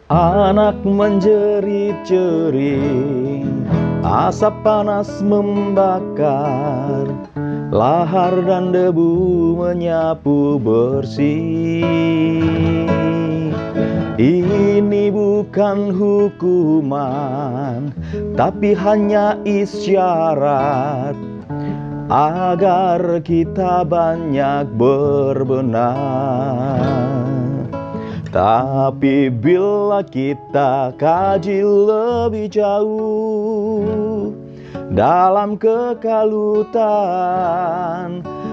Anak menjerit-jerit, asap panas membakar, lahar dan debu menyapu bersih. Ini bukan hukuman, tapi hanya isyarat agar kita banyak berbenah. Tapi bila kita kaji lebih jauh, dalam kekalutan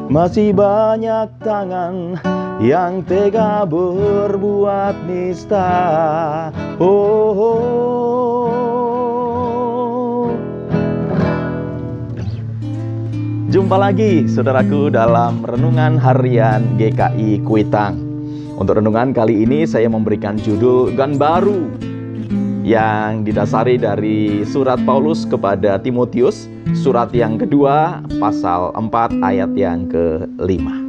masih banyak tangan yang tega berbuat nista. Oh, oh. Jumpa lagi saudaraku dalam Renungan Harian GKI Kuitang. Untuk renungan kali ini saya memberikan judul Ganbaru, yang didasari dari surat Paulus kepada Timotius, surat yang kedua, pasal 4 ayat yang ke-5.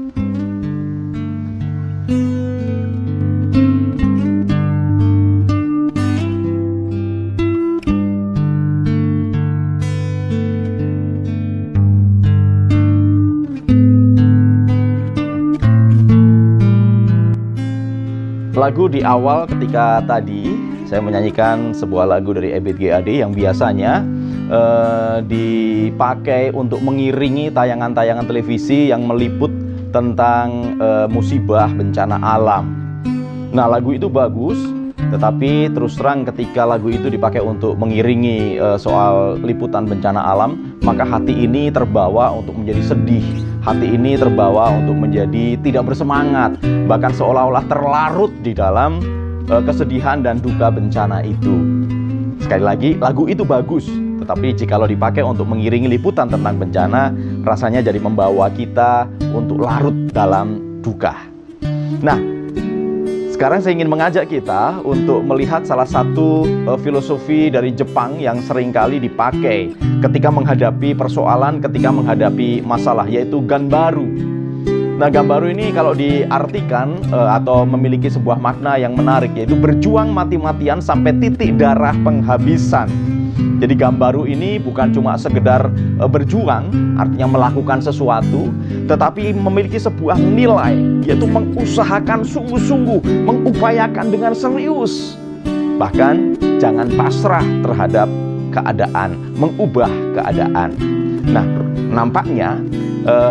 Lagu di awal ketika tadi saya menyanyikan sebuah lagu dari Ebit GAD yang biasanya dipakai untuk mengiringi tayangan-tayangan televisi yang meliput tentang musibah bencana alam. Nah, lagu itu bagus, tetapi terus terang ketika lagu itu dipakai untuk mengiringi soal liputan bencana alam, maka hati ini terbawa untuk menjadi sedih. Hati ini terbawa untuk menjadi tidak bersemangat, bahkan seolah-olah terlarut di dalam kesedihan dan duka bencana itu. Sekali lagi, lagu itu bagus, tetapi jikalau dipakai untuk mengiringi liputan tentang bencana, rasanya jadi membawa kita untuk larut dalam duka. Nah, sekarang saya ingin mengajak kita untuk melihat salah satu filosofi dari Jepang yang seringkali dipakai ketika menghadapi persoalan, ketika menghadapi masalah, yaitu Ganbaru. Nah, Ganbaru ini kalau diartikan atau memiliki sebuah makna yang menarik, yaitu berjuang mati-matian sampai titik darah penghabisan. Jadi Ganbaru ini bukan cuma sekedar berjuang, artinya melakukan sesuatu, tetapi memiliki sebuah nilai, yaitu mengusahakan sungguh-sungguh, mengupayakan dengan serius. Bahkan jangan pasrah terhadap keadaan, mengubah keadaan. Nah, nampaknya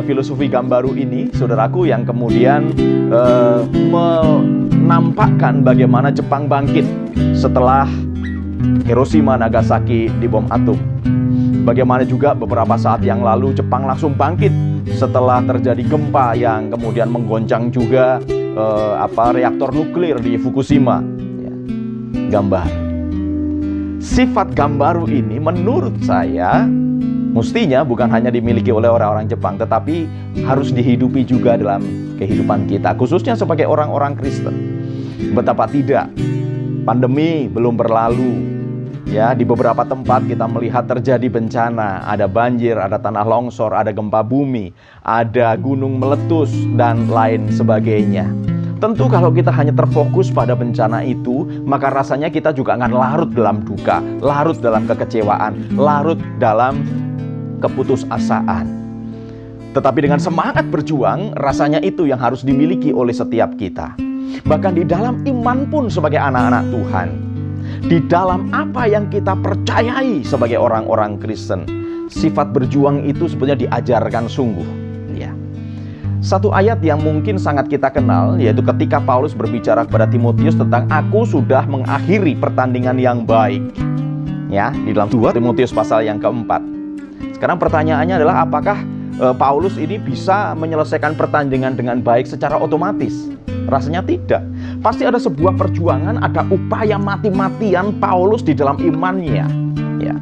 filosofi Ganbaru ini, saudaraku, yang kemudian menampakkan bagaimana Jepang bangkit setelah Hiroshima Nagasaki dibom atom. Bagaimana juga beberapa saat yang lalu Jepang langsung bangkit setelah terjadi gempa yang kemudian menggoncang juga reaktor nuklir di Fukushima. Gambar. Sifat Ganbaru ini menurut saya mestinya bukan hanya dimiliki oleh orang-orang Jepang, tetapi harus dihidupi juga dalam kehidupan kita, khususnya sebagai orang-orang Kristen. Betapa tidak, pandemi belum berlalu. Ya, di beberapa tempat kita melihat terjadi bencana, ada banjir, ada tanah longsor, ada gempa bumi, ada gunung meletus, dan lain sebagainya. Tentu kalau kita hanya terfokus pada bencana itu, maka rasanya kita juga akan larut dalam duka, larut dalam kekecewaan, larut dalam keputusasaan. Tetapi dengan semangat berjuang, rasanya itu yang harus dimiliki oleh setiap kita. Bahkan di dalam iman pun sebagai anak-anak Tuhan, di dalam apa yang kita percayai sebagai orang-orang Kristen, sifat berjuang itu sebenarnya diajarkan sungguh. Ya. Satu ayat yang mungkin sangat kita kenal, yaitu ketika Paulus berbicara kepada Timotius tentang aku sudah mengakhiri pertandingan yang baik. Ya, di dalam 2 Timotius pasal yang keempat. Sekarang pertanyaannya adalah apakah Paulus ini bisa menyelesaikan pertandingan dengan baik secara otomatis? Rasanya tidak. Pasti ada sebuah perjuangan, ada upaya mati-matian Paulus di dalam imannya. Ya.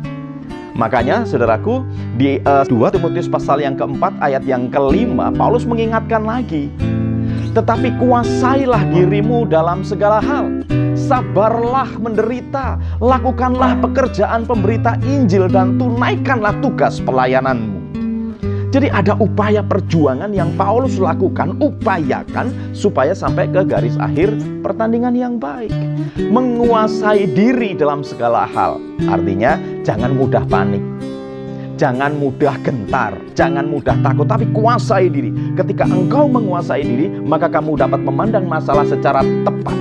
Makanya saudaraku, di 2 Timotius pasal yang keempat ayat yang kelima, Paulus mengingatkan lagi, tetapi kuasailah dirimu dalam segala hal, sabarlah menderita, lakukanlah pekerjaan pemberita Injil, dan tunaikanlah tugas pelayananmu. Jadi ada upaya perjuangan yang Paulus lakukan, upayakan supaya sampai ke garis akhir pertandingan yang baik. Menguasai diri dalam segala hal. Artinya jangan mudah panik, jangan mudah gentar, jangan mudah takut, tapi kuasai diri. Ketika engkau menguasai diri, maka kamu dapat memandang masalah secara tepat.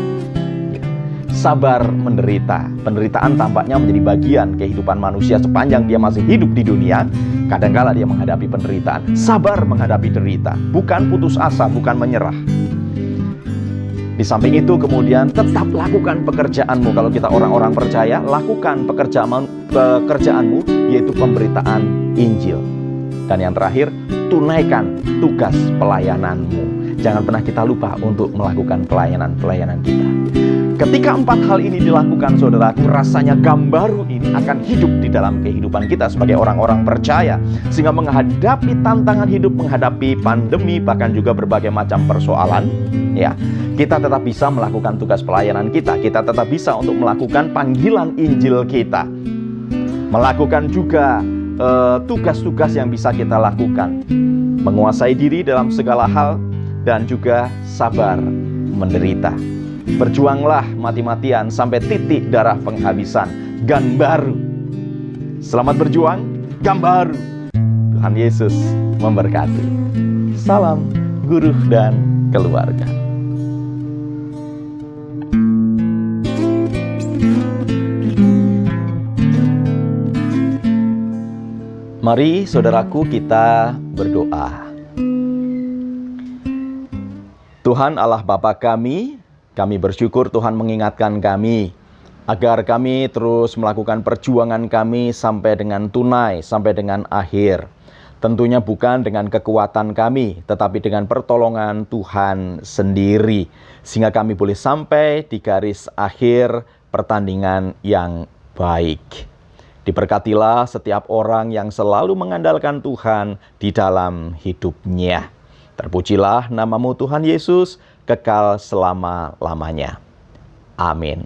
Sabar menderita. Penderitaan tampaknya menjadi bagian kehidupan manusia sepanjang dia masih hidup di dunia. Kadangkala dia menghadapi penderitaan. Sabar menghadapi derita, bukan putus asa, bukan menyerah. Di samping itu kemudian tetap lakukan pekerjaanmu. Kalau kita orang-orang percaya, lakukan pekerjaanmu, yaitu pemberitaan Injil. Dan yang terakhir, tunaikan tugas pelayananmu. Jangan pernah kita lupa untuk melakukan pelayanan kita. Ketika 4 hal ini dilakukan, saudaraku, rasanya gambaru ini akan hidup di dalam kehidupan kita sebagai orang-orang percaya. Sehingga menghadapi tantangan hidup, menghadapi pandemi, bahkan juga berbagai macam persoalan, ya, kita tetap bisa melakukan tugas pelayanan kita. Kita tetap bisa untuk melakukan panggilan Injil kita. Melakukan juga tugas-tugas yang bisa kita lakukan. Menguasai diri dalam segala hal dan juga sabar menderita. Berjuanglah mati-matian sampai titik darah penghabisan. Gambaru. Selamat berjuang, gambaru. Tuhan Yesus memberkati. Salam guru dan keluarga. Mari saudaraku kita berdoa. Tuhan Allah Bapa kami bersyukur Tuhan mengingatkan kami agar kami terus melakukan perjuangan kami sampai dengan tunai, sampai dengan akhir. Tentunya bukan dengan kekuatan kami, tetapi dengan pertolongan Tuhan sendiri. Sehingga kami boleh sampai di garis akhir pertandingan yang baik. Diberkatilah setiap orang yang selalu mengandalkan Tuhan di dalam hidupnya. Terpujilah namamu Tuhan Yesus, kekal selama-lamanya. Amin.